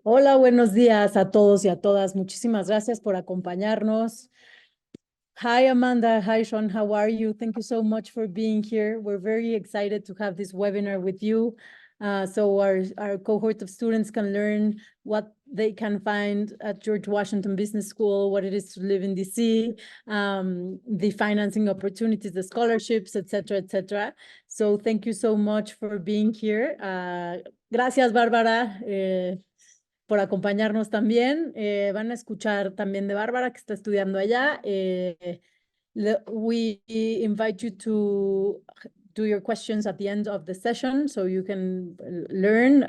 Hola, buenos días a todos y a todas. Muchísimas gracias por acompañarnos. Hi, Amanda. Hi, Sean. How are you? Thank you so much for being here. We're very excited to have this webinar with you. So our cohort of students can learn what they can find at George Washington Business School, what it is to live in DC, the financing opportunities, the scholarships, et cetera, et cetera. So thank you so much for being here. Gracias, Bárbara. Por acompañarnos también. Van a escuchar también de Bárbara, que está estudiando allá. We invite you to do your questions at the end of the session so you can learn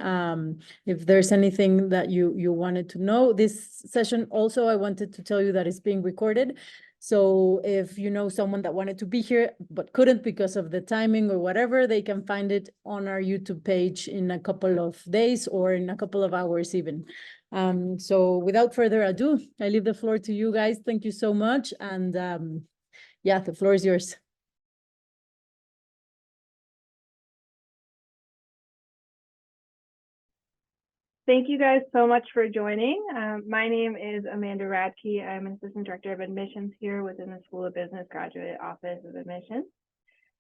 if there's anything that you wanted to know. This session also, I wanted to tell you that it's being recorded. So if you know someone that wanted to be here but couldn't because of the timing or whatever, they can find it on our YouTube page in a couple of days or in a couple of hours even. So without further ado, I leave the floor to you guys. Thank you so much. And yeah, the floor is yours. Thank you guys so much for joining. My name is Amanda Radke. I'm an Assistant Director of Admissions here within the School of Business Graduate Office of Admissions.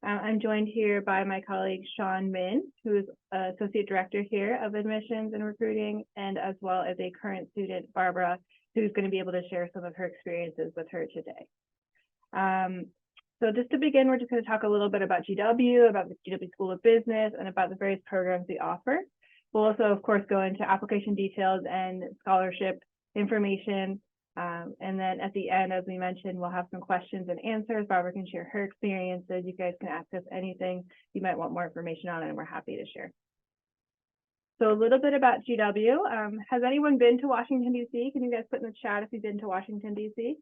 I'm joined here by my colleague Sean Min, who is Associate Director here of Admissions and Recruiting, and as well as a current student, Barbara, who's going to be able to share some of her experiences with her today. So just to begin, we're just going to talk a little bit about GW, about the GW School of Business, and about the various programs we offer. We'll also, of course, go into application details and scholarship information. And then at the end, as we mentioned, we'll have some questions and answers. Barbara can share her experiences. You guys can ask us anything you might want more information on, and we're happy to share. So a little bit about GW. Has anyone been to Washington, D.C.? Can you guys put in the chat if you've been to Washington, D.C.?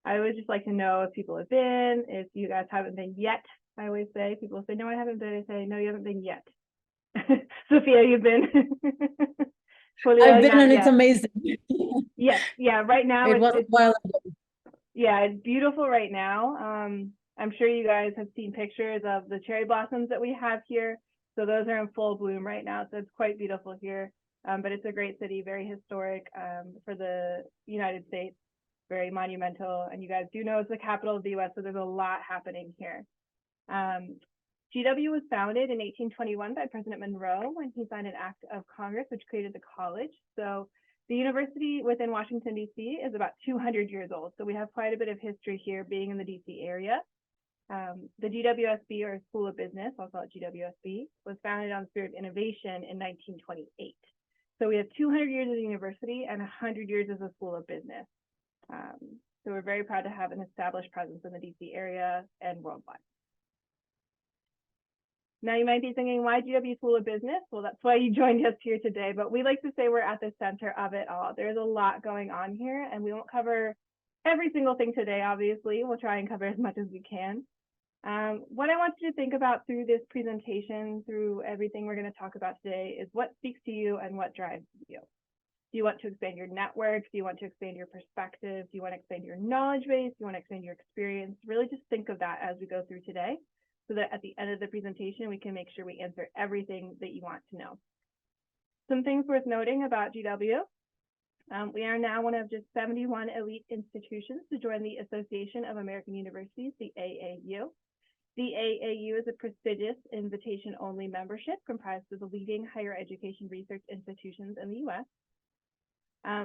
I would just like to know if people have been, if you guys haven't been yet. I always say, people say, no, I haven't been. I say, no, you haven't been yet. Sophia, you've been? Julio, I've been and it's amazing. Yes, yeah, right now it was a while ago. Yeah, it's beautiful right now. I'm sure you guys have seen pictures of the cherry blossoms that we have here. So those are in full bloom right now. So it's quite beautiful here. But it's a great city, very historic for the United States, very monumental. And you guys do know it's the capital of the US, so there's a lot happening here. GW was founded in 1821 by President Monroe when he signed an act of Congress which created the college. So the university within Washington, D.C. is about 200 years old. So we have quite a bit of history here being in the D.C. area. The GWSB, or School of Business, I'll call it GWSB, was founded on the spirit of innovation in 1928. So we have 200 years as a university and 100 years as a School of Business. So we're very proud to have an established presence in the D.C. area and worldwide. Now you might be thinking, why GW School of Business? Well, that's why you joined us here today, but we like to say we're at the center of it all. There's a lot going on here, and we won't cover every single thing today, obviously. We'll try and cover as much as we can. What I want you to think about through this presentation, through everything we're going to talk about today, is what speaks to you and what drives you. Do you want to expand your network? Do you want to expand your perspective? Do you want to expand your knowledge base? Do you want to expand your experience? Really just think of that as we go through today, so that at the end of the presentation, we can make sure we answer everything that you want to know. Some things worth noting about GW. We are now one of just 71 elite institutions to join the Association of American Universities, the AAU. The AAU is a prestigious invitation-only membership comprised of the leading higher education research institutions in the U.S.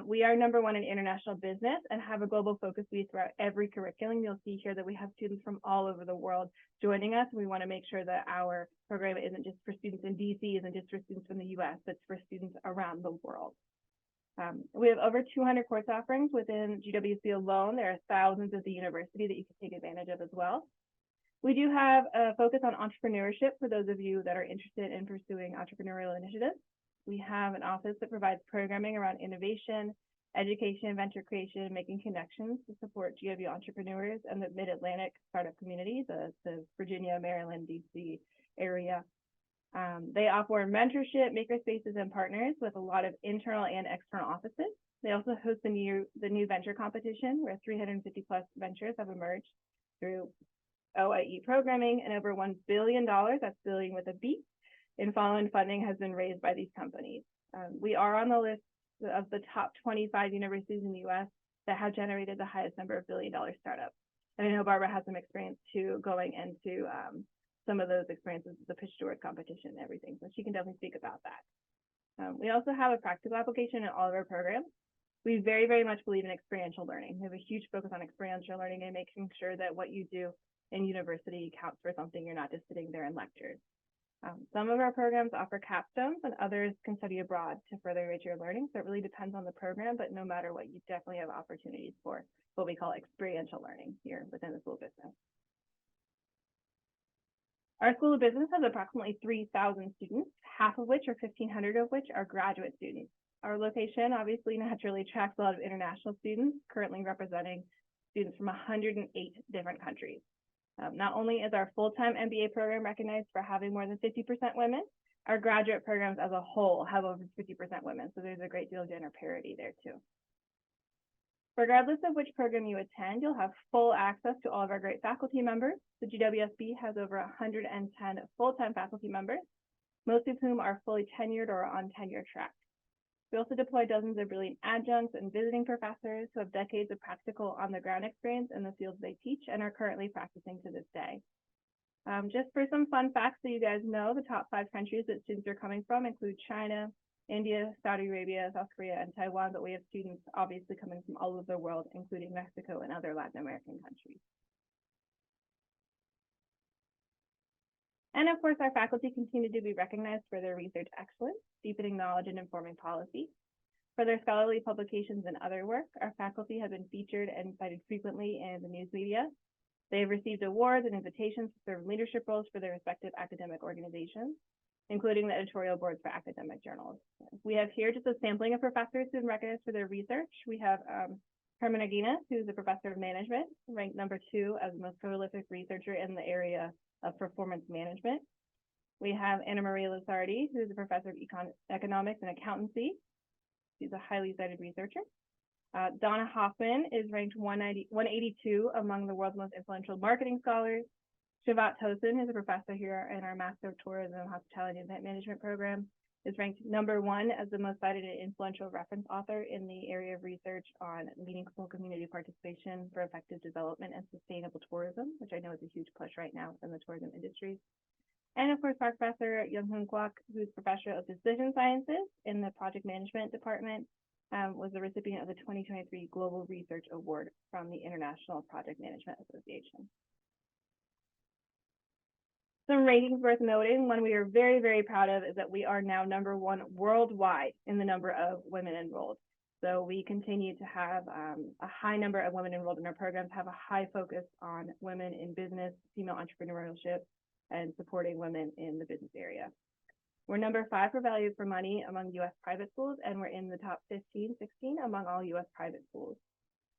We are #1 in international business and have a global focus throughout every curriculum. You'll see here that we have students from all over the world joining us. We want to make sure that our program isn't just for students in DC, isn't just for students from the US, but for students around the world. We have over 200 course offerings within GWC alone. There are thousands at the university that you can take advantage of as well. We do have a focus on entrepreneurship for those of you that are interested in pursuing entrepreneurial initiatives. We have an office that provides programming around innovation, education, venture creation, making connections to support GW entrepreneurs and the Mid-Atlantic startup community, the Virginia, Maryland, DC area. They offer mentorship, makerspaces, and partners with a lot of internal and external offices. They also host the new venture competition where 350 plus ventures have emerged through OIE programming, and over $1 billion, that's billion with a B, in follow-on funding has been raised by these companies. We are on the list of the top 25 universities in the US that have generated the highest number of billion-dollar startups. And I know Barbara has some experience too going into some of those experiences, the pitch to word competition and everything. So she can definitely speak about that. We also have a practical application in all of our programs. We very, very much believe in experiential learning. We have a huge focus on experiential learning and making sure that what you do in university counts for something. You're not just sitting there in lectures. Some of our programs offer capstones and others can study abroad to further enrich your learning. So it really depends on the program, but no matter what, you definitely have opportunities for what we call experiential learning here within the School of Business. Our School of Business has approximately 3,000 students, half of which, or 1,500 of which, are graduate students. Our location obviously naturally attracts a lot of international students, currently representing students from 108 different countries. Not only is our full-time MBA program recognized for having more than 50% women, our graduate programs as a whole have over 50% women, so there's a great deal of gender parity there too. Regardless of which program you attend, you'll have full access to all of our great faculty members. The GWSB has over 110 full-time faculty members, most of whom are fully tenured or on tenure track. We also deploy dozens of brilliant adjuncts and visiting professors who have decades of practical on-the-ground experience in the fields they teach and are currently practicing to this day. Just for some fun facts so you guys know, the top 5 countries that students are coming from include China, India, Saudi Arabia, South Korea, and Taiwan, but we have students obviously coming from all over the world, including Mexico and other Latin American countries. And of course, our faculty continue to be recognized for their research excellence, deepening knowledge and informing policy. For their scholarly publications and other work, our faculty have been featured and cited frequently in the news media. They have received awards and invitations to serve leadership roles for their respective academic organizations, including the editorial boards for academic journals. We have here just a sampling of professors who have been recognized for their research. We have Herman Aguinas, who's a professor of management, ranked number 2 as the most prolific researcher in the area of performance management. We have Anna Maria Lizardi, who is a professor of economics and accountancy. She's a highly cited researcher. Donna Hoffman is ranked 182 among the world's most influential marketing scholars. Shivat Tosin is a professor here in our Master of Tourism, Hospitality, and Event Management program, is ranked number 1 as the most cited and influential reference author in the area of research on meaningful community participation for effective development and sustainable tourism, which I know is a huge push right now in the tourism industry. And of course, our Professor Young-Hoon Kwak, who's Professor of Decision Sciences in the Project Management Department, was the recipient of the 2023 Global Research Award from the International Project Management Association. Some rankings worth noting, one we are very, very proud of is that we are now number 1 worldwide in the number of women enrolled. So we continue to have a high number of women enrolled in our programs, have a high focus on women in business, female entrepreneurship, and supporting women in the business area. We're number 5 for value for money among U.S. private schools, and we're in the top 15, 16 among all U.S. private schools.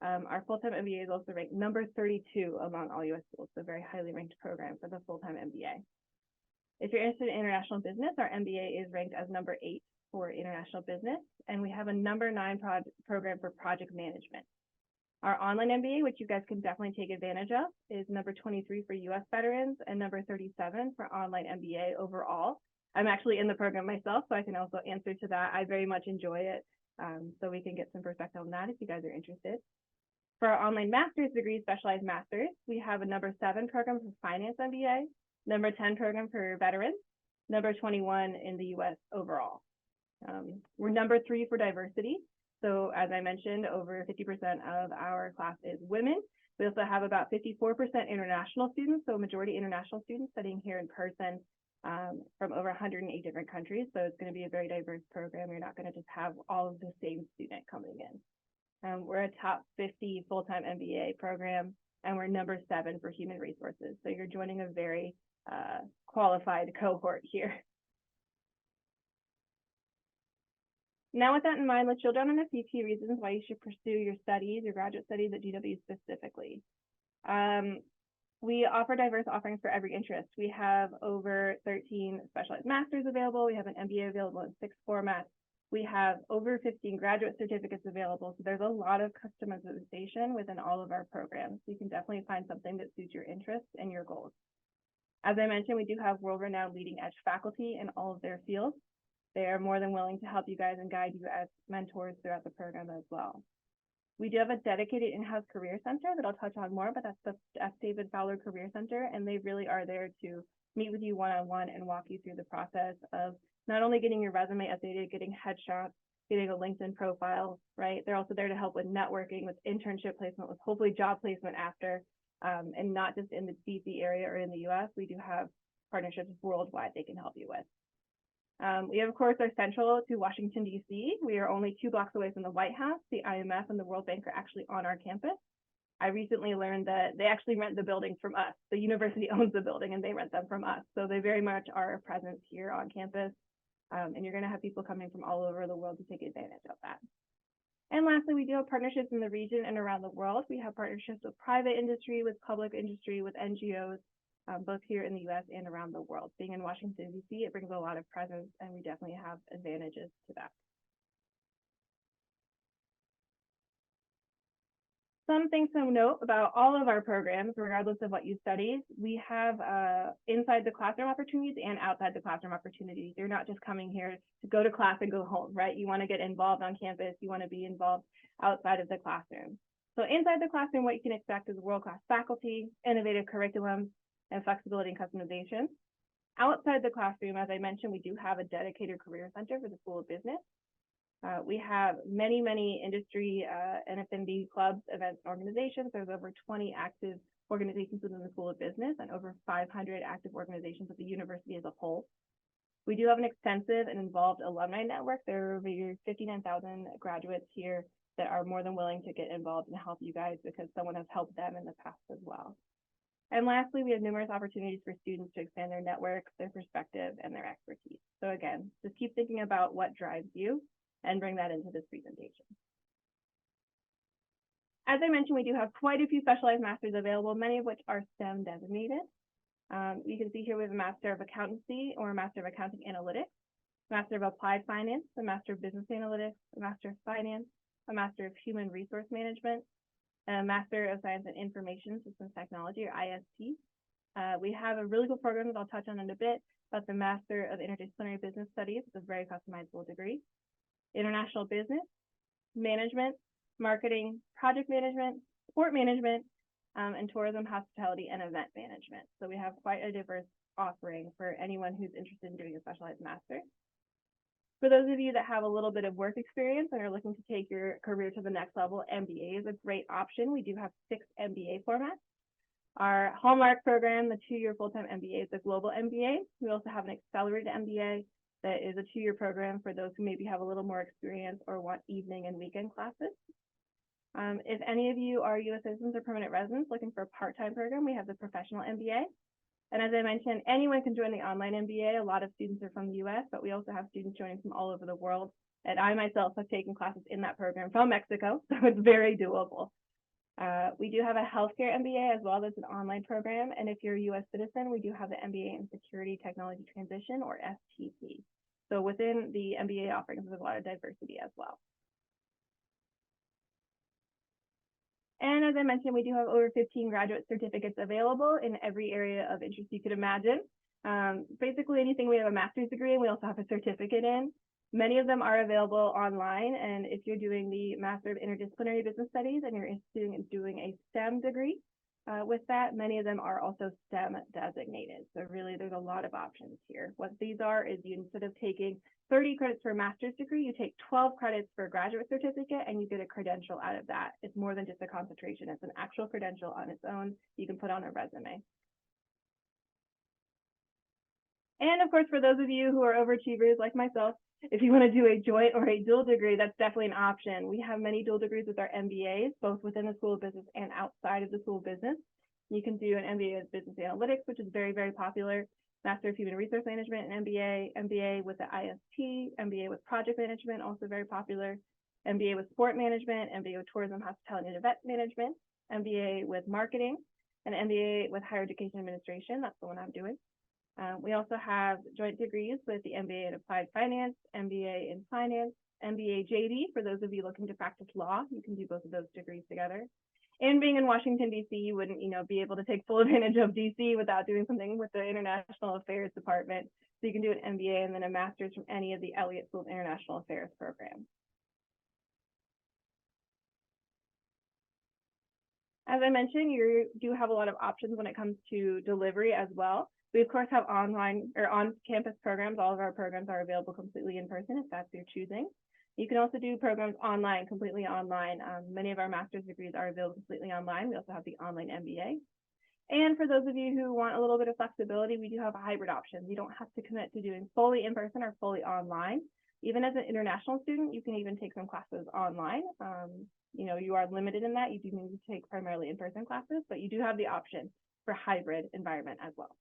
Our full-time MBA is also ranked number 32 among all U.S. schools, so a very highly ranked program for the full-time MBA. If you're interested in international business, our MBA is ranked as number 8 for international business, and we have a number 9 program for project management. Our online MBA, which you guys can definitely take advantage of, is number 23 for U.S. veterans and number 37 for online MBA overall. I'm actually in the program myself, so I can also answer to that. I very much enjoy it, so we can get some perspective on that if you guys are interested. For our online master's degree, specialized masters, we have a number 7 program for finance MBA, number 10 program for veterans, number 21 in the U.S. overall. We're number 3 for diversity. So as I mentioned, over 50% of our class is women. We also have about 54% international students, so majority international students studying here in person from over 108 different countries. So it's going to be a very diverse program. You're not going to just have all of the same student coming in. We're a top 50 full-time MBA program, and we're number 7 for human resources. So you're joining a very qualified cohort here. Now, with that in mind, let's drill down on a few key reasons why you should pursue your studies, your graduate studies at GW specifically. We offer diverse offerings for every interest. We have over 13 specialized masters available. We have an MBA available in 6 formats. We have over 15 graduate certificates available. So there's a lot of customization within all of our programs. You can definitely find something that suits your interests and your goals. As I mentioned, we do have world-renowned leading edge faculty in all of their fields. They are more than willing to help you guys and guide you as mentors throughout the program as well. We do have a dedicated in-house career center that I'll touch on more, but that's the F. David Fowler Career Center, and they really are there to meet with you one-on-one and walk you through the process of not only getting your resume updated, getting headshots, getting a LinkedIn profile, right? They're also there to help with networking, with internship placement, with hopefully job placement after, and not just in the DC area or in the US. We do have partnerships worldwide they can help you with. We, of course, are central to Washington, D.C. We are only 2 blocks away from the White House. The IMF and the World Bank are actually on our campus. I recently learned that they actually rent the building from us. The university owns the building and they rent them from us. So they very much are a presence here on campus. And you're going to have people coming from all over the world to take advantage of that. And lastly, we do have partnerships in the region and around the world. We have partnerships with private industry, with public industry, with NGOs, both here in the US and around the world. Being in Washington, D.C., it brings a lot of presence, and we definitely have advantages to that. Some things to note about all of our programs, regardless of what you studied, we have inside the classroom opportunities and outside the classroom opportunities. You're not just coming here to go to class and go home, right? You want to get involved on campus. You want to be involved outside of the classroom. So inside the classroom, what you can expect is world-class faculty, innovative curriculum, and flexibility and customization. Outside the classroom, as I mentioned, we do have a dedicated career center for the School of Business. We have many industry and affinity clubs, events, and organizations. There's over 20 active organizations within the School of Business and over 500 active organizations at the university as a whole. We do have an extensive and involved alumni network. There are over 59,000 graduates here that are more than willing to get involved and help you guys because someone has helped them in the past as well. And lastly, we have numerous opportunities for students to expand their networks, their perspective, and their expertise. So again, just keep thinking about what drives you and bring that into this presentation. As I mentioned, we do have quite a few specialized masters available, many of which are STEM designated. You can see here we have a Master of Accountancy or a Master of Accounting Analytics, Master of Applied Finance, a Master of Business Analytics, a Master of Finance, a Master of Human Resource Management, and a Master of Science and Information Systems Technology, or IST. We have a really cool program that I'll touch on in a bit, but the Master of Interdisciplinary Business Studies is a very customizable degree. International Business, Management, Marketing, Project Management, Sport Management, and Tourism, Hospitality, and Event Management. So we have quite a diverse offering for anyone who's interested in doing a specialized master. For those of you that have a little bit of work experience and are looking to take your career to the next level, MBA is a great option. We do have 6 MBA formats. Our Hallmark program, the 2-year full-time MBA, is a global MBA. We also have an accelerated MBA that is a 2-year program for those who maybe have a little more experience or want evening and weekend classes. If any of you are U.S. citizens or permanent residents looking for a part-time program, we have the Professional MBA. And as I mentioned, anyone can join the online MBA. A lot of students are from the US, but we also have students joining from all over the world. And I myself have taken classes in that program from Mexico, so it's very doable. We do have a healthcare MBA as well. That's an online program. And if you're a US citizen, we do have the MBA in Security Technology Transition, or STT. So within the MBA offerings, there's a lot of diversity as well. And as I mentioned, we do have over 15 graduate certificates available in every area of interest you could imagine. Basically anything we have a master's degree in, we also have a certificate in. Many of them are available online. And if you're doing the Master of Interdisciplinary Business Studies and you're interested in doing a STEM degree with that, many of them are also STEM designated. So really there's a lot of options here. What these are is you, instead of taking 30 credits for a master's degree, you take 12 credits for a graduate certificate and you get a credential out of that. It's more than just a concentration. It's an actual credential on its own you can put on a resume. And of course, for those of you who are overachievers like myself, if you want to do a joint or a dual degree, that's definitely an option. We have many dual degrees with our MBAs, both within the School of Business and outside of the School of Business. You can do an MBA with Business Analytics, which is very, very popular. Master of Human Resource Management and MBA with the IST, MBA with Project Management, also very popular, MBA with Sport Management, MBA with Tourism, Hospitality, and Event Management, MBA with Marketing, and MBA with Higher Education Administration. That's the one I'm doing. We also have joint degrees with the MBA in Applied Finance, MBA in Finance, MBA JD, for those of you looking to practice law. You can do both of those degrees together. And being in Washington, D.C., you wouldn't, be able to take full advantage of D.C. without doing something with the International Affairs Department. So you can do an MBA and then a master's from any of the Elliott School of International Affairs programs. As I mentioned, you do have a lot of options when it comes to delivery as well. We, of course, have online or on-campus programs. All of our programs are available completely in person if that's your choosing. You can also do programs online, completely online. Many of our master's degrees are available completely online. We also have the online MBA. And for those of you who want a little bit of flexibility, we do have a hybrid option. You don't have to commit to doing fully in person or fully online. Even as an international student, you can even take some classes online. You are limited in that. You do need to take primarily in-person classes, but you do have the option for hybrid environment as well.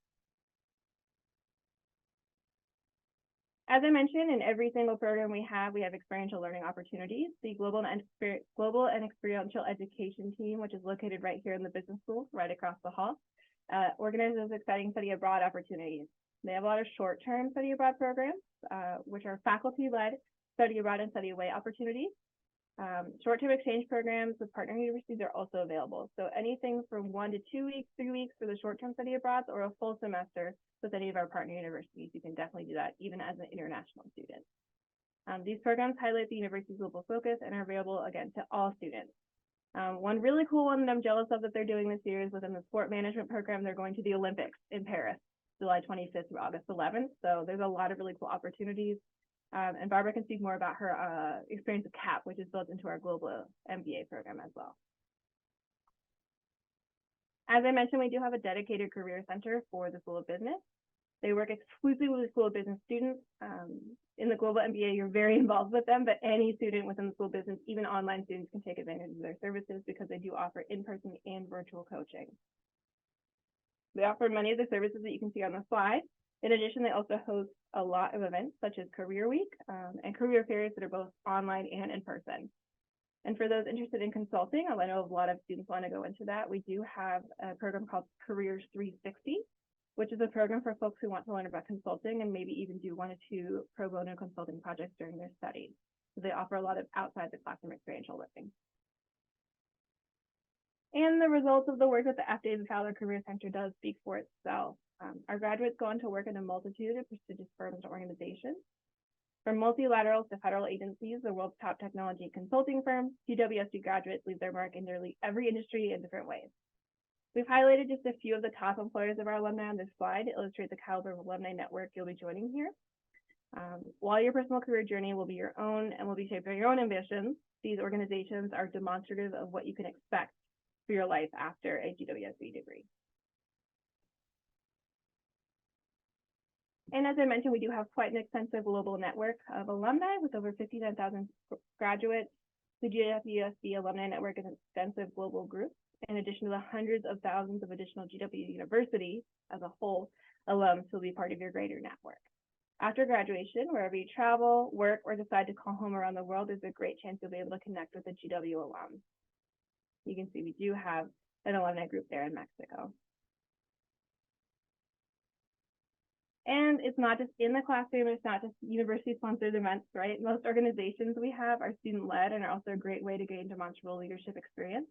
As I mentioned, in every single program we have experiential learning opportunities. The Global and Experiential Education team, which is located right here in the business school, right across the hall, organizes exciting study abroad opportunities. They have a lot of short-term study abroad programs, which are faculty-led study abroad and study away opportunities. Short-term exchange programs with partner universities are also available. So anything from 1 to 2 weeks, 3 weeks for the short-term study abroad, or a full semester with any of our partner universities. You can definitely do that even as an international student. These programs highlight the university's global focus and are available, again, to all students. One really cool one that I'm jealous of that they're doing this year is within the sport management program. They're going to the Olympics in Paris, July 25th through August 11th. So there's a lot of really cool opportunities. And Barbara can speak more about her experience with CAP, which is built into our global MBA program as well. As I mentioned, we do have a dedicated career center for the School of Business. They work exclusively with the School of Business students. In the global MBA, you're very involved with them, but any student within the School of Business, even online students, can take advantage of their services because they do offer in-person and virtual coaching. They offer many of the services that you can see on the slide. In addition, they also host a lot of events such as Career Week and career fairs that are both online and in person. And for those interested in consulting, I know a lot of students want to go into that. We do have a program called Careers 360, which is a program for folks who want to learn about consulting and maybe even do 1 or 2 pro bono consulting projects during their studies. So they offer a lot of outside the classroom experiential learning. And the results of the work that the F. David Fowler Career Center does speak for itself. Our graduates go on to work in a multitude of prestigious firms and organizations. From multilaterals to federal agencies, the world's top technology consulting firms, GWSU graduates leave their mark in nearly every industry in different ways. We've highlighted just a few of the top employers of our alumni on this slide to illustrate the caliber of alumni network you'll be joining here. While your personal career journey will be your own and will be shaped by your own ambitions, these organizations are demonstrative of what you can expect for your life after a GWSU degree. And as I mentioned, we do have quite an extensive global network of alumni with over 59,000 graduates. The GWSU Alumni Network is an extensive global group, in addition to the hundreds of thousands of additional GW University as a whole alums who will be part of your greater network. After graduation, wherever you travel, work, or decide to call home around the world, there's a great chance you'll be able to connect with a GW alum. You can see we do have an alumni group there in Mexico. And it's not just in the classroom, it's not just university-sponsored events, right? Most organizations we have are student-led and are also a great way to gain demonstrable leadership experience,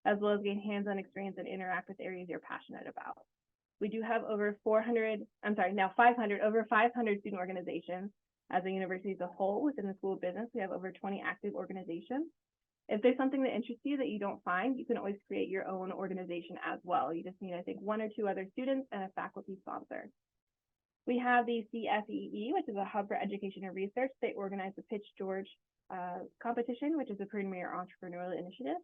as well as gain hands-on experience and interact with areas you're passionate about. We do have over 500 student organizations as a university as a whole. Within the School of Business, we have over 20 active organizations. If there's something that interests you that you don't find, you can always create your own organization as well. You just need, I think, 1 or 2 other students and a faculty sponsor. We have the CFEE, which is a hub for education and research. They organize the Pitch George competition, which is a premier entrepreneurial initiative.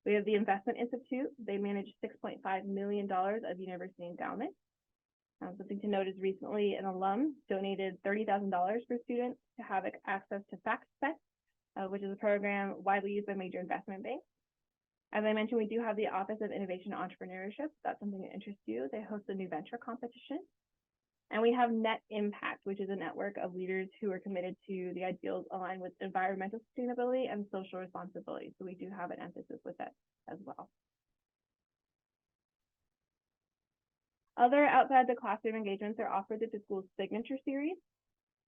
We have the Investment Institute. They manage $6.5 million of university endowment. Something to note is recently an alum donated $30,000 for students to have access to FactSet, which is a program widely used by major investment banks. As I mentioned, we do have the Office of Innovation and Entrepreneurship. If that's something that interests you. They host a new venture competition. And we have Net Impact, which is a network of leaders who are committed to the ideals aligned with environmental sustainability and social responsibility. So we do have an emphasis with that as well. Other outside the classroom engagements are offered through the school's signature series.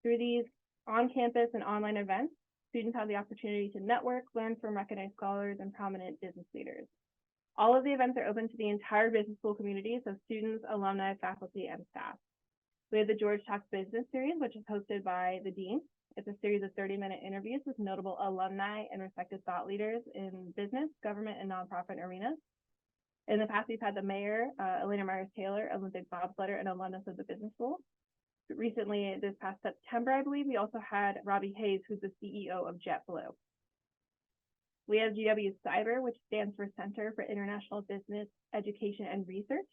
Through these on-campus and online events, students have the opportunity to network, learn from recognized scholars and prominent business leaders. All of the events are open to the entire business school community, so students, alumni, faculty, and staff. We have the George Talks Business Series, which is hosted by the Dean. It's a series of 30-minute interviews with notable alumni and respected thought leaders in business, government, and nonprofit arenas. In the past, we've had the mayor, Elena Myers-Taylor, Olympic bobsledder, and alumnus of the business school. Recently, this past September, I believe, we also had Robbie Hayes, who's the CEO of JetBlue. We have GW Cyber, which stands for Center for International Business, Education, and Research.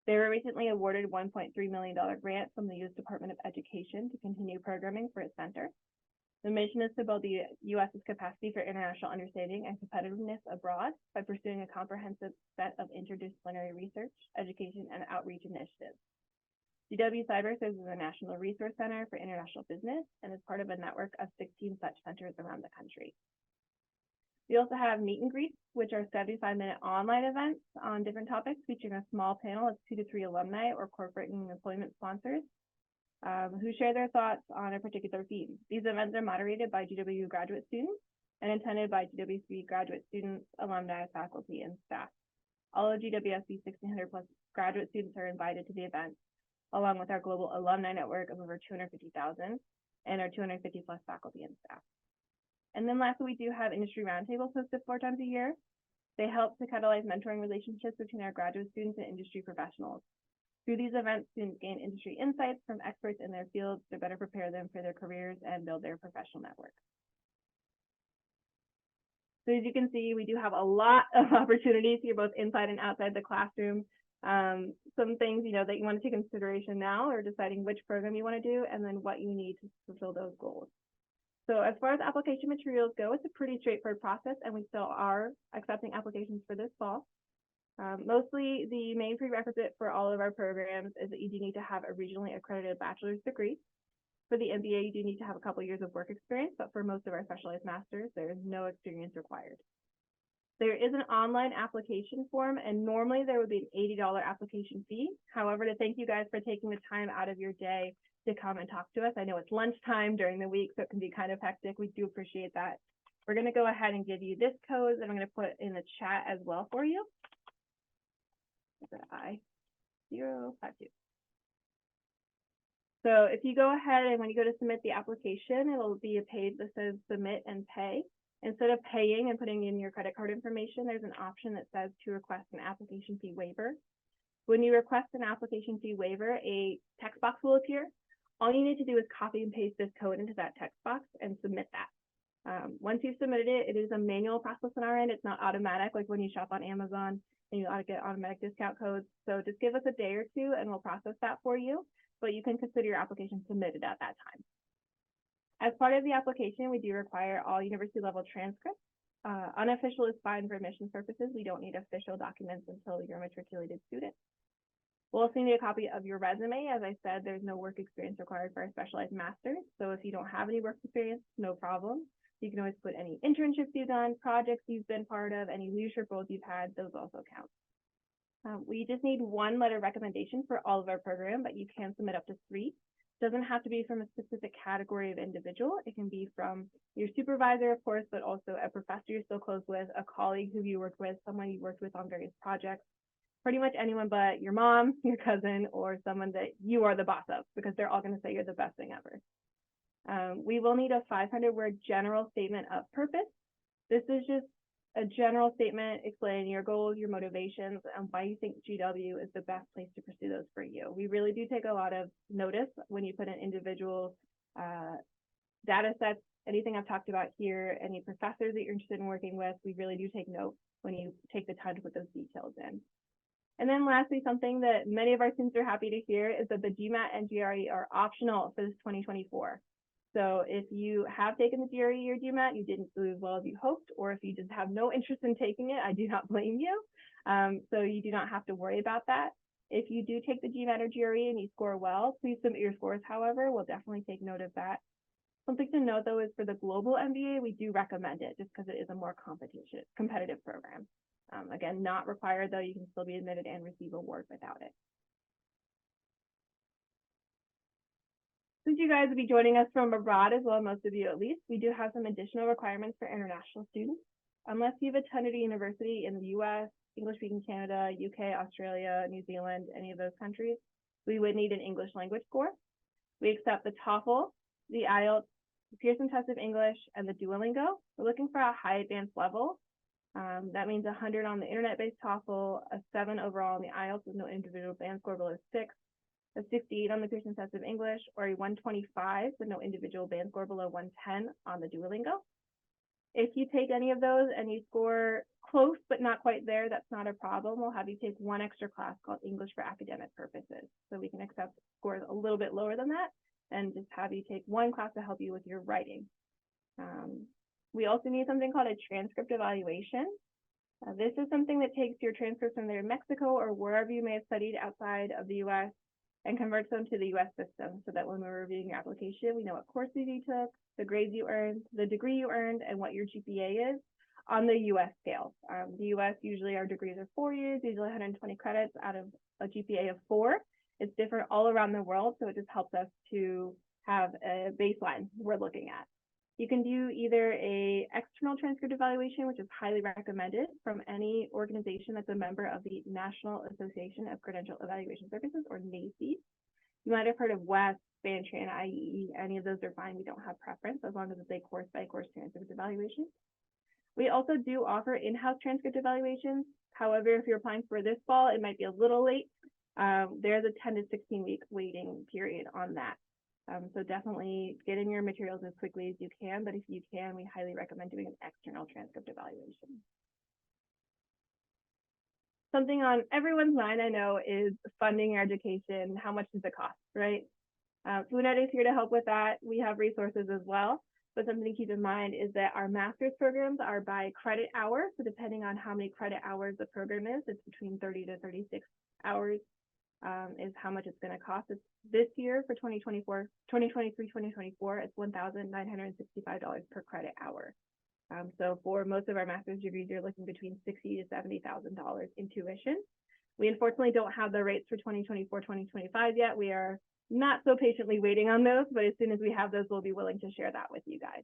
They were recently awarded $1.3 million grant from the U.S. Department of Education to continue programming for its center. The mission is to build the U.S.'s capacity for international understanding and competitiveness abroad by pursuing a comprehensive set of interdisciplinary research, education, and outreach initiatives. GW Cyber serves as a national resource center for international business and is part of a network of 16 such centers around the country. We also have meet and greets, which are 75-minute online events on different topics featuring a small panel of 2 to 3 alumni or corporate and employment sponsors who share their thoughts on a particular theme. These events are moderated by GW graduate students and attended by GWC graduate students, alumni, faculty, and staff. All of GWSC 1,600 plus graduate students are invited to the event, along with our global alumni network of over 250,000 and our 250 plus faculty and staff. And then lastly, we do have industry roundtables hosted 4 times a year. They help to catalyze mentoring relationships between our graduate students and industry professionals. Through these events, students gain industry insights from experts in their fields to better prepare them for their careers and build their professional network. So as you can see, we do have a lot of opportunities here, both inside and outside the classroom. Some things, that you want to take into consideration now or deciding which program you want to do and then what you need to fulfill those goals. So as far as application materials go, it's a pretty straightforward process, and we still are accepting applications for this fall. Mostly the main prerequisite for all of our programs is that you do need to have a regionally accredited bachelor's degree. For the MBA, you do need to have a couple years of work experience, but for most of our specialized masters, there is no experience required. There is an online application form, and normally there would be an $80 application fee. However, to thank you guys for taking the time out of your day to come and talk to us. I know it's lunchtime during the week, so it can be kind of hectic. We do appreciate that. We're going to go ahead and give you this code that I'm going to put in the chat as well for you. I052. So if you go ahead and when you go to submit the application, it'll be a page that says submit and pay. Instead of paying and putting in your credit card information, there's an option that says to request an application fee waiver. When you request an application fee waiver, a text box will appear. All you need to do is copy and paste this code into that text box and submit that. Once you've submitted it, it is a manual process on our end. It's not automatic like when you shop on Amazon and you ought to get automatic discount codes. So just give us a day or two and we'll process that for you, but you can consider your application submitted at that time. As part of the application, we do require all university level transcripts. Unofficial is fine for admissions purposes. We don't need official documents until you're a matriculated student. We'll also need a copy of your resume. As I said, there's no work experience required for a specialized master's. So if you don't have any work experience, no problem. You can always put any internships you've done, projects you've been part of, any leadership roles you've had, those also count. We just need 1 letter recommendation for all of our program, but you can submit up to 3. It doesn't have to be from a specific category of individual. It can be from your supervisor, of course, but also a professor you're still close with, a colleague who you worked with, someone you worked with on various projects. Pretty much anyone but your mom, your cousin, or someone that you are the boss of, because they're all going to say you're the best thing ever. We will need a 500-word general statement of purpose. This is just a general statement explaining your goals, your motivations, and why you think GW is the best place to pursue those for you. We really do take a lot of notice when you put in individual data sets, anything I've talked about here, any professors that you're interested in working with, we really do take note when you take the time to put those details in. And then lastly, something that many of our students are happy to hear is that the GMAT and GRE are optional for this 2024. So if you have taken the GRE or GMAT, you didn't do as well as you hoped, or if you just have no interest in taking it, I do not blame you. So you do not have to worry about that. If you do take the GMAT or GRE and you score well, please submit your scores, however. We'll definitely take note of that. Something to note, though, is for the global MBA, we do recommend it just because it is a more competitive program. Again, not required, though. You can still be admitted and receive award without it. Since you guys will be joining us from abroad as well, most of you at least, we do have some additional requirements for international students. Unless you've attended a university in the US, English-speaking Canada, UK, Australia, New Zealand, any of those countries, we would need an English language score. We accept the TOEFL, the IELTS, the Pearson Test of English, and the Duolingo. We're looking for a high advanced level. That means 100 on the internet-based TOEFL, a 7 overall on the IELTS with no individual band score below 6, a 68 on the Pearson Test of English, or a 125 with no individual band score below 110 on the Duolingo. If you take any of those and you score close but not quite there, that's not a problem. We'll have you take one extra class called English for academic purposes. So we can accept scores a little bit lower than that and just have you take one class to help you with your writing. We also need something called a transcript evaluation. This is something that takes your transcripts from there in Mexico or wherever you may have studied outside of the US and converts them to the US system so that when we're reviewing your application, we know what courses you took, the grades you earned, the degree you earned, and what your GPA is on the US scale. The US, usually our degrees are 4 years, usually 120 credits out of a GPA of 4. It's different all around the world, so it just helps us to have a baseline we're looking at. You can do either a external transcript evaluation, which is highly recommended from any organization that's a member of the National Association of Credential Evaluation Services, or NACE. You might have heard of WES, Bantran, IEE, any of those are fine. We don't have preference as long as it's a course by course transcript evaluation. We also do offer in-house transcript evaluations. However, if you're applying for this fall, it might be a little late. There's a 10 to 16 week waiting period on that. So definitely get in your materials as quickly as you can, but if you can, we highly recommend doing an external transcript evaluation. Something on everyone's mind, I know, is funding your education. How much does it cost, right? FUNET is here to help with that. We have resources as well, but something to keep in mind is that our master's programs are by credit hour. So depending on how many credit hours the program is, it's between 30 to 36 hours is how much it's going to cost. It's this year for 2023, 2024, it's $1,965 per credit hour. So for most of our master's degrees, you're looking between $60,000 to $70,000 in tuition. We unfortunately don't have the rates for 2024, 2025 yet. We are not so patiently waiting on those, but as soon as we have those, we'll be willing to share that with you guys.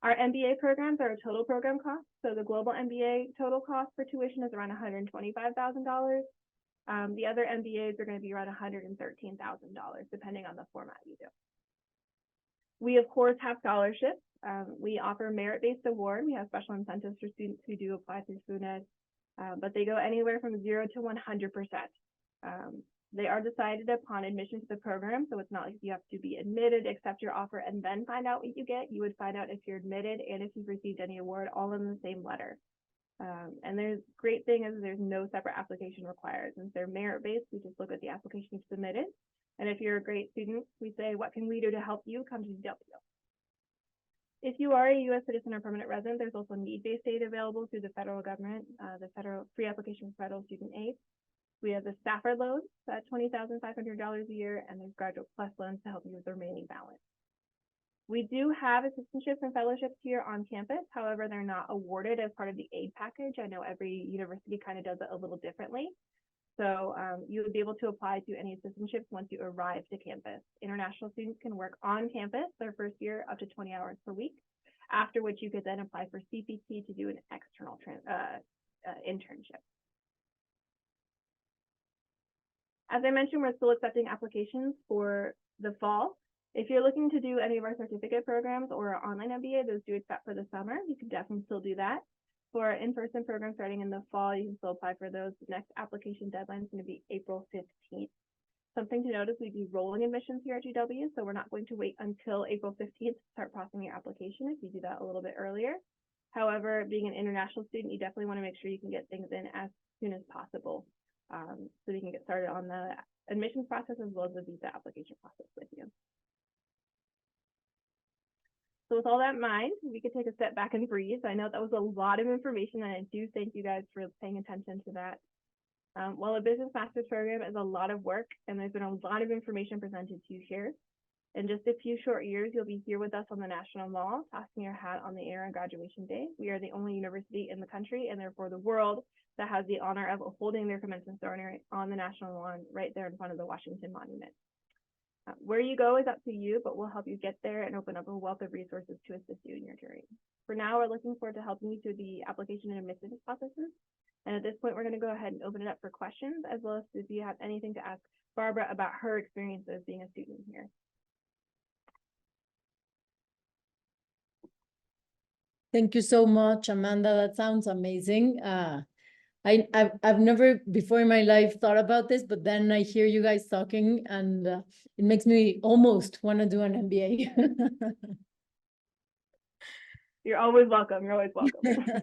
Our MBA programs are a total program cost. So the global MBA total cost for tuition is around $125,000. The other MBAs are going to be around $113,000, depending on the format you do. We, of course, have scholarships. We offer merit-based award. We have special incentives for students who do apply through FUNET, but they go anywhere from 0 to 100%. They are decided upon admission to the program, so it's not like you have to be admitted, accept your offer, and then find out what you get. You would find out if you're admitted and if you've received any award, all in the same letter. And there's great thing is there's no separate application required. Since they're merit-based, we just look at the application you've submitted. And if you're a great student, we say, what can we do to help you? Come to DW. If you are a U.S. citizen or permanent resident, there's also need-based aid available through the federal government, the federal free application for federal student aid. We have the Stafford loans at $20,500 a year, and there's Graduate Plus loans to help you with the remaining balance. We do have assistantships and fellowships here on campus. However, they're not awarded as part of the aid package. I know every university kind of does it a little differently. So you would be able to apply to any assistantships once you arrive to campus. International students can work on campus their first year up to 20 hours per week, after which you could then apply for CPT to do an external internship. As I mentioned, we're still accepting applications for the fall. If you're looking to do any of our certificate programs or our online MBA, those do accept for the summer. You can definitely still do that. For our in-person program starting in the fall, you can still apply for those. The next application deadline is going to be April 15th. Something to note is we do rolling admissions here at GW, so we're not going to wait until April 15th to start processing your application if you do that a little bit earlier. However, being an international student, you definitely want to make sure you can get things in as soon as possible so you can get started on the admissions process as well as the visa application process with you. So with all that in mind, we could take a step back and breathe. I know that was a lot of information, and I do thank you guys for paying attention to that. While a business master's program is a lot of work, and there's been a lot of information presented to you here, in just a few short years, you'll be here with us on the National Mall, tossing your hat on the air on graduation day. We are the only university in the country, and therefore the world, that has the honor of holding their commencement ceremony on the National Lawn right there in front of the Washington Monument. Where you go is up to you, but we'll help you get there and open up a wealth of resources to assist you in your journey. For now, we're looking forward to helping you through the application and admissions processes. And at this point, we're going to go ahead and open it up for questions, as well as if you have anything to ask Barbara about her experiences being a student here. Thank you so much, Amanda. That sounds amazing. I've never before in my life thought about this, but then I hear you guys talking, and it makes me almost want to do an MBA. You're always welcome. You're always welcome.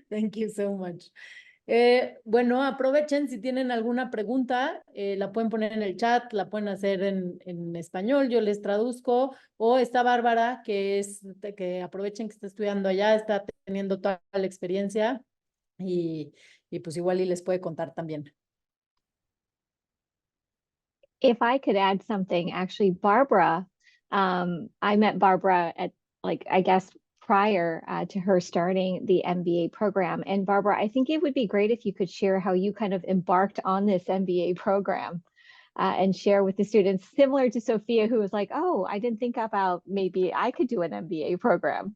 Thank you so much. Bueno, aprovechen si tienen alguna pregunta, la pueden poner en el chat, la pueden hacer en español, yo les traduzco, o está Bárbara, que aprovechen que está estudiando allá, está teniendo toda la experiencia y pues igual y les puede contar también. If I could add something, actually, Barbara, I met Barbara at, like, I guess prior to her starting the MBA program. And Barbara, I think it would be great if you could share how you kind of embarked on this MBA program and share with the students, similar to Sophia, who was like, oh, I didn't think about maybe I could do an MBA program.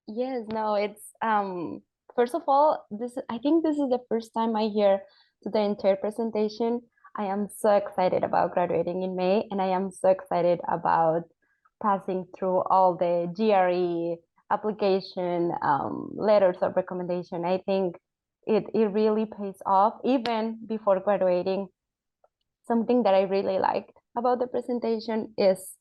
Yes, no, it's first of all, I think this is the first time I hear the entire presentation. I am so excited about graduating in May, and I am so excited about passing through all the GRE application letters of recommendation. I think it really pays off even before graduating. Something that I really liked about the presentation is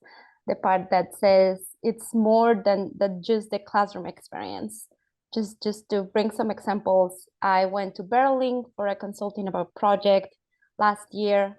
the part that says it's more than just the classroom experience. Just to bring some examples, I went to Berlin for a consulting about project last year.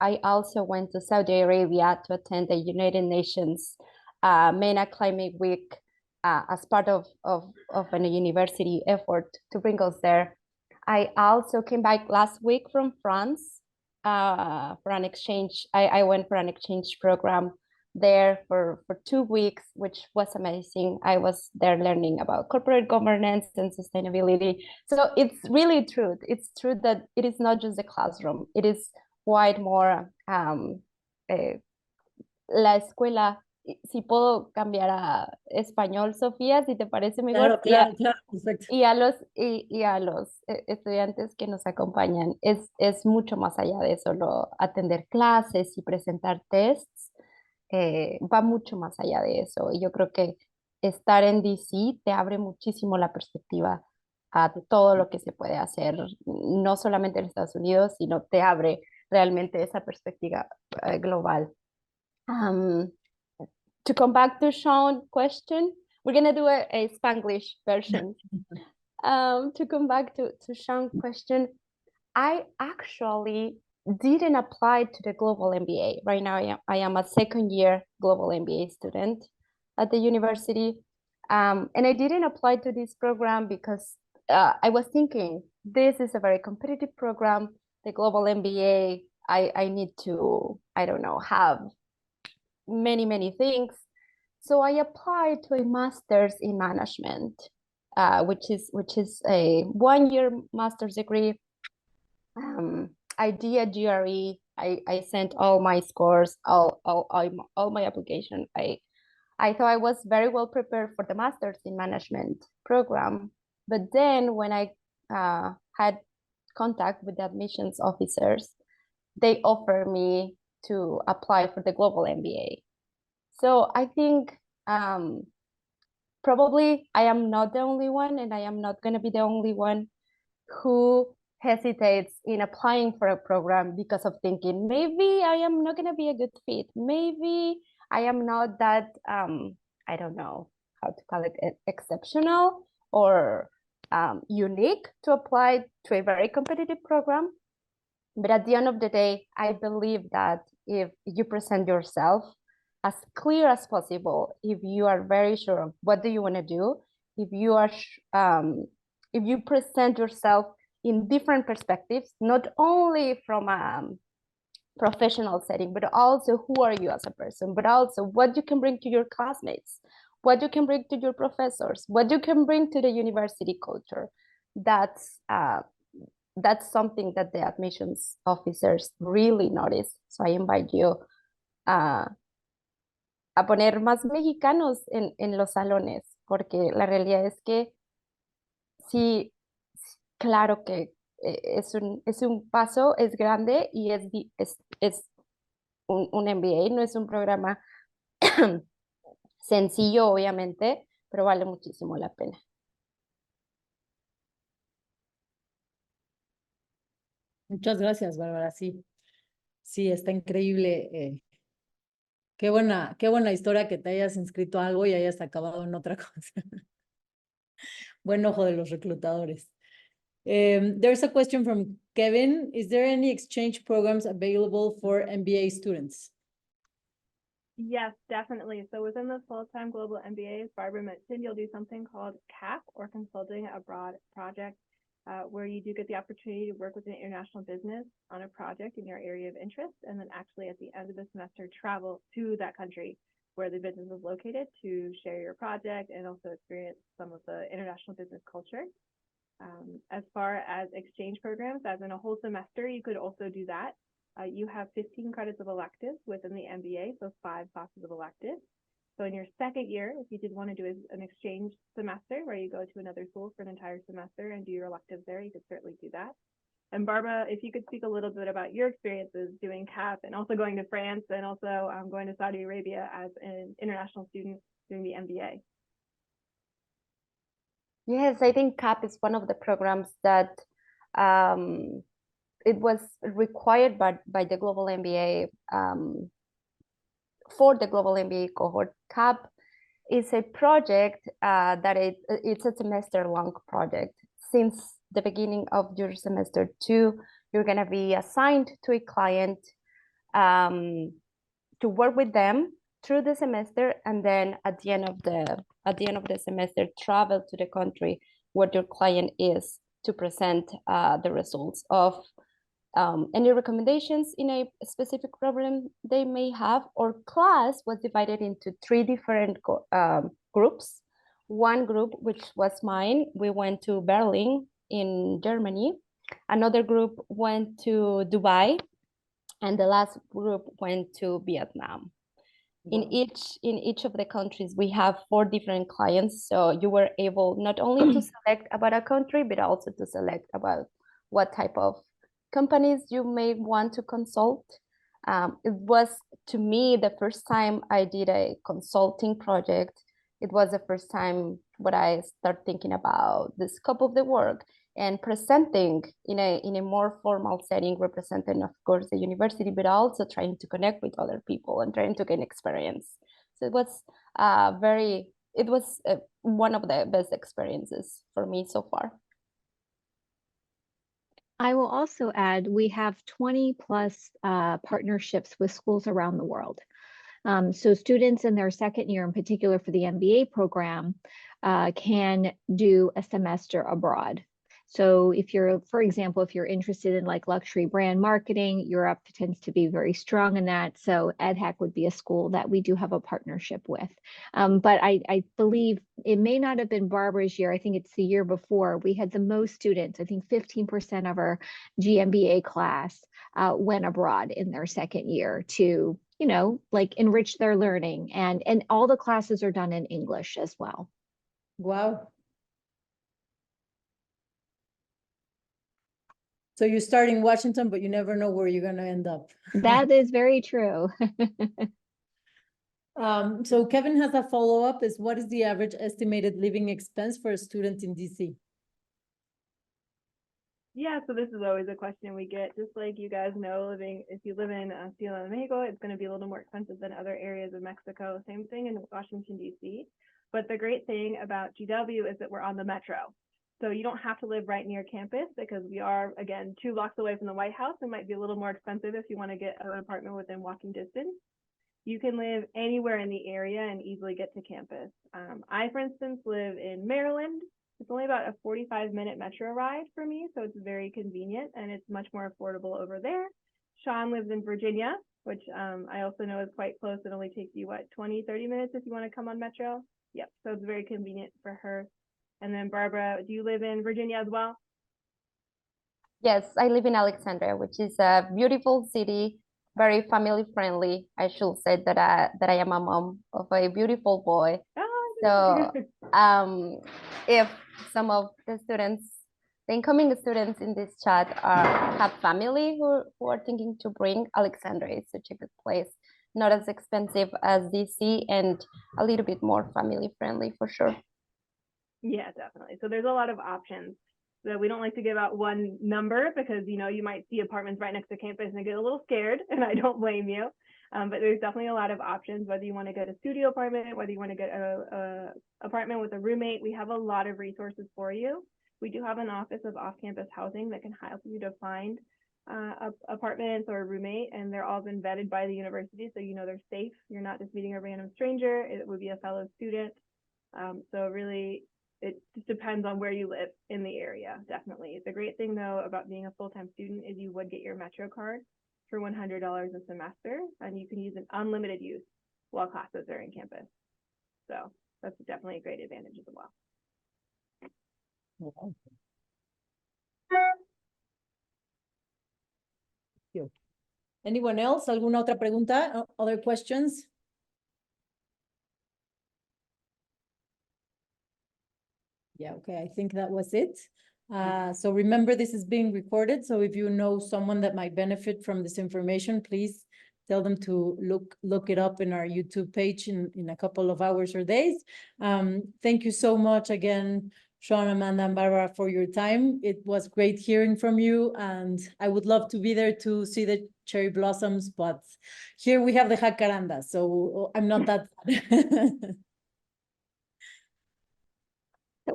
I also went to Saudi Arabia to attend the United Nations MENA Climate Week as part of a university effort to bring us there. I also came back last week from France for an exchange. I went for an exchange program there for 2 weeks, which was amazing. I was there learning about corporate governance and sustainability. So it's really true. It's true that it is not just the classroom. It is quite more la escuela. Si puedo cambiar a español, Sofía, si te parece mejor. Claro, perfecto. Y a los estudiantes que nos acompañan, es mucho más allá de solo atender clases y presentar tests, va mucho más allá de eso. Y yo creo que estar en DC te abre muchísimo la perspectiva a todo lo que se puede hacer, no solamente en Estados Unidos, sino te abre realmente esa perspectiva global. To come back to Sean's question, we're going to do a Spanglish version. To come back to Sean's question, I actually didn't apply to the global MBA. Right now, I am a second year global MBA student at the university. And I didn't apply to this program because I was thinking, this is a very competitive program, the global MBA, I need to, I don't know, have many things. So I applied to a master's in management, which is a 1-year master's degree. I did a GRE. I sent all my scores, all my application. I thought I was very well prepared for the master's in management program. But then when I had contact with the admissions officers, they offered me to apply for the global MBA. So I think probably I am not the only one, and I am not going to be the only one who hesitates in applying for a program because of thinking, maybe I am not going to be a good fit. Maybe I am not that, I don't know how to call it, exceptional or unique to apply to a very competitive program. But at the end of the day, I believe that if you present yourself as clear as possible, if you are very sure of what do you want to do, if you are, if you present yourself in different perspectives, not only from a professional setting, but also who are you as a person, but also what you can bring to your classmates, what you can bring to your professors, what you can bring to the university culture. That's something that the admissions officers really notice. So I invite you a poner más mexicanos en los salones, porque la realidad es que sí, claro que es un paso, es grande y es un MBA, no es un programa sencillo, obviamente, pero vale muchísimo la pena. Muchas gracias, Bárbara. Sí, sí, está increíble. Qué buena historia que te hayas inscrito a algo y hayas acabado en otra cosa. Buen ojo de los reclutadores. There's a question from Kevin. Is there any exchange programs available for MBA students? Yes, definitely. So within the full-time global MBA, as Barbara mentioned, you'll do something called CAP, or Consulting Abroad Project, where you do get the opportunity to work with an international business on a project in your area of interest, and then actually at the end of the semester travel to that country where the business is located to share your project and also experience some of the international business culture. As far as exchange programs, as in a whole semester, you could also do that. You have 15 credits of electives within the MBA, so 5 classes of electives. So in your second year, if you did want to do an exchange semester where you go to another school for an entire semester and do your electives there, you could certainly do that. And Barbara, if you could speak a little bit about your experiences doing CAP and also going to France and also going to Saudi Arabia as an international student doing the MBA. Yes, I think CAP is one of the programs that it was required by the Global MBA for the Global MBA cohort. CAP is a project that it's a semester-long project. Since the beginning of your semester 2, you're going to be assigned to a client to work with them through the semester, and then at the end of the semester, travel to the country where your client is to present the results of any recommendations in a specific problem they may have. Our class was divided into 3 different groups. One group, which was mine, we went to Berlin in Germany. Another group went to Dubai, and the last group went to Vietnam. Wow. In each of the countries, we have 4 different clients, so you were able not only to select about a country, but also to select about what type of companies you may want to consult. It was, to me, the first time I did a consulting project. It was the first time when I started thinking about the scope of the work and presenting in a more formal setting, representing, of course, the university, but also trying to connect with other people and trying to gain experience. So it was one of the best experiences for me so far. I will also add, we have 20 plus partnerships with schools around the world. So students in their second year, in particular for the MBA program, can do a semester abroad. So if you're, for example, if you're interested in like luxury brand marketing, Europe tends to be very strong in that. So EdHack would be a school that we do have a partnership with. But I believe it may not have been Barbara's year. I think it's the year before. We had the most students. I think 15% of our GMBA class went abroad in their second year to, you know, like enrich their learning. And all the classes are done in English as well. Wow. So you start in Washington, but you never know where you're going to end up. That is very true. So Kevin has a follow-up, is what is the average estimated living expense for a student in DC? Yeah, so this is always a question we get. Just like you guys know, if you live in Ciudad de Mexico, it's going to be a little more expensive than other areas of Mexico. Same thing in Washington, D.C. But the great thing about GW is that we're on the metro. So you don't have to live right near campus because we are, again, 2 blocks away from the White House. It might be a little more expensive if you want to get an apartment within walking distance. You can live anywhere in the area and easily get to campus. I, for instance, live in Maryland. It's only about a 45-minute metro ride for me, so it's very convenient and it's much more affordable over there. Sean lives in Virginia, which I also know is quite close. It only takes you, 20, 30 minutes if you want to come on metro? Yep, so it's very convenient for her. And then Barbara, do you live in Virginia as well? Yes, I live in Alexandria, which is a beautiful city, very family friendly. I should say that I am a mom of a beautiful boy. So if some of the students, the incoming students in this chat have family who are thinking to bring, Alexandria is such a good place. Not as expensive as DC and a little bit more family friendly for sure. Yeah, definitely. So there's a lot of options. So we don't like to give out one number because, you know, you might see apartments right next to campus and get a little scared, and I don't blame you. But there's definitely a lot of options, whether you want to get a studio apartment, whether you want to get a apartment with a roommate. We have a lot of resources for you. We do have an office of off-campus housing that can help you to find apartments or a roommate, and they're all been vetted by the university, so you know they're safe. You're not just meeting a random stranger. It would be a fellow student. So really, it just depends on where you live in the area, definitely. The great thing, though, about being a full-time student is you would get your Metro card for $100 a semester, and you can use an unlimited use while classes are in campus. So that's definitely a great advantage as well. Wow. Thank you. Anyone else? ¿Alguna otra pregunta? Other questions? Yeah, okay, I think that was it. So remember, this is being recorded. So if you know someone that might benefit from this information, please tell them to look it up in our YouTube page in a couple of hours or days. Thank you so much again, Sean, Amanda, and Barbara, for your time. It was great hearing from you, and I would love to be there to see the cherry blossoms, but here we have the jacaranda, so I'm not that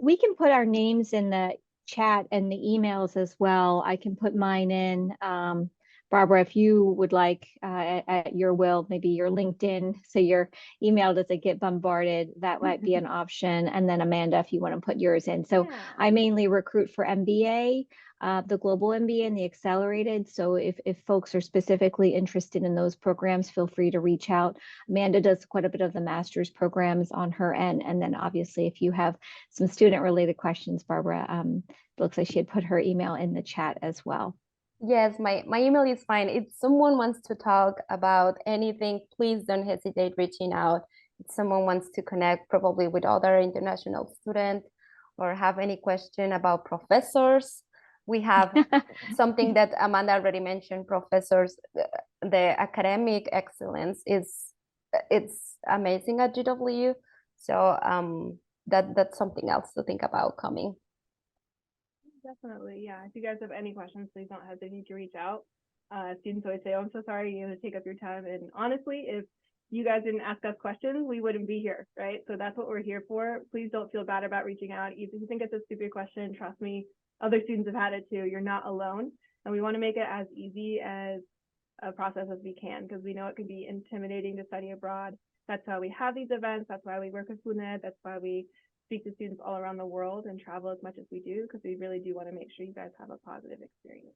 We can put our names in the chat and the emails as well. I can put mine in. Barbara, if you would like, at your will, maybe your LinkedIn, so your email doesn't get bombarded, that might be an option. And then Amanda, if you want to put yours in. So Yeah. I mainly recruit for MBA, the global MBA and the accelerated. So if folks are specifically interested in those programs, feel free to reach out. Amanda does quite a bit of the master's programs on her end. And then obviously, if you have some student related questions, Barbara, looks like she had put her email in the chat as well. Yes, my email is fine. If someone wants to talk about anything, please don't hesitate reaching out. If someone wants to connect probably with other international students or have any question about professors, we have something that Amanda already mentioned, professors. The academic excellence it's amazing at GW. So that's something else to think about coming. Definitely, yeah. If you guys have any questions, please don't hesitate to reach out. Students always say, oh, I'm so sorry to take up your time. And honestly, if you guys didn't ask us questions, we wouldn't be here, right? So that's what we're here for. Please don't feel bad about reaching out. Even if you think it's a stupid question, trust me, other students have had it too. You're not alone. And we want to make it as easy as a process as we can, because we know it can be intimidating to study abroad. That's why we have these events. That's why we work with FUNED. That's why we speak to students all around the world and travel as much as we do, because we really do want to make sure you guys have a positive experience.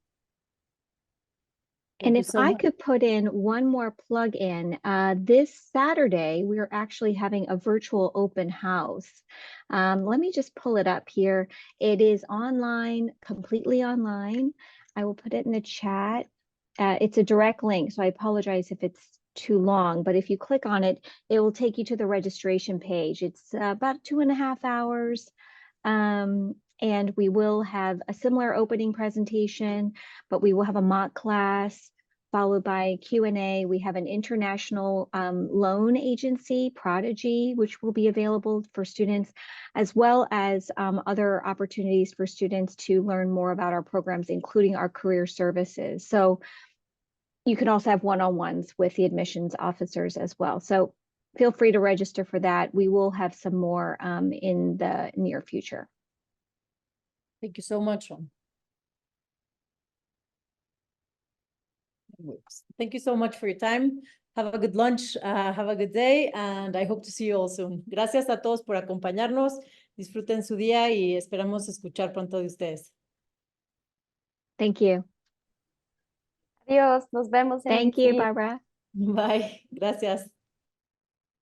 And if I could put in one more plug in, this Saturday, we're actually having a virtual open house. Let me just pull it up here. It is online, completely online. I will put it in the chat. It's a direct link, so I apologize if it's too long, but if you click on it, it will take you to the registration page. It's about 2.5 hours. And we will have a similar opening presentation, but we will have a mock class followed by Q&A. We have an international loan agency, Prodigy, which will be available for students, as well as other opportunities for students to learn more about our programs, including our career services. So you can also have one-on-ones with the admissions officers as well. So feel free to register for that. We will have some more in the near future. Thank you so much, Sean. Thank you so much for your time. Have a good lunch, have a good day, and I hope to see you all soon. Gracias a todos por acompañarnos. Disfruten su día y esperamos escuchar pronto de ustedes. Thank you. Adiós, nos vemos en Thank you, Barbara. Bye, gracias.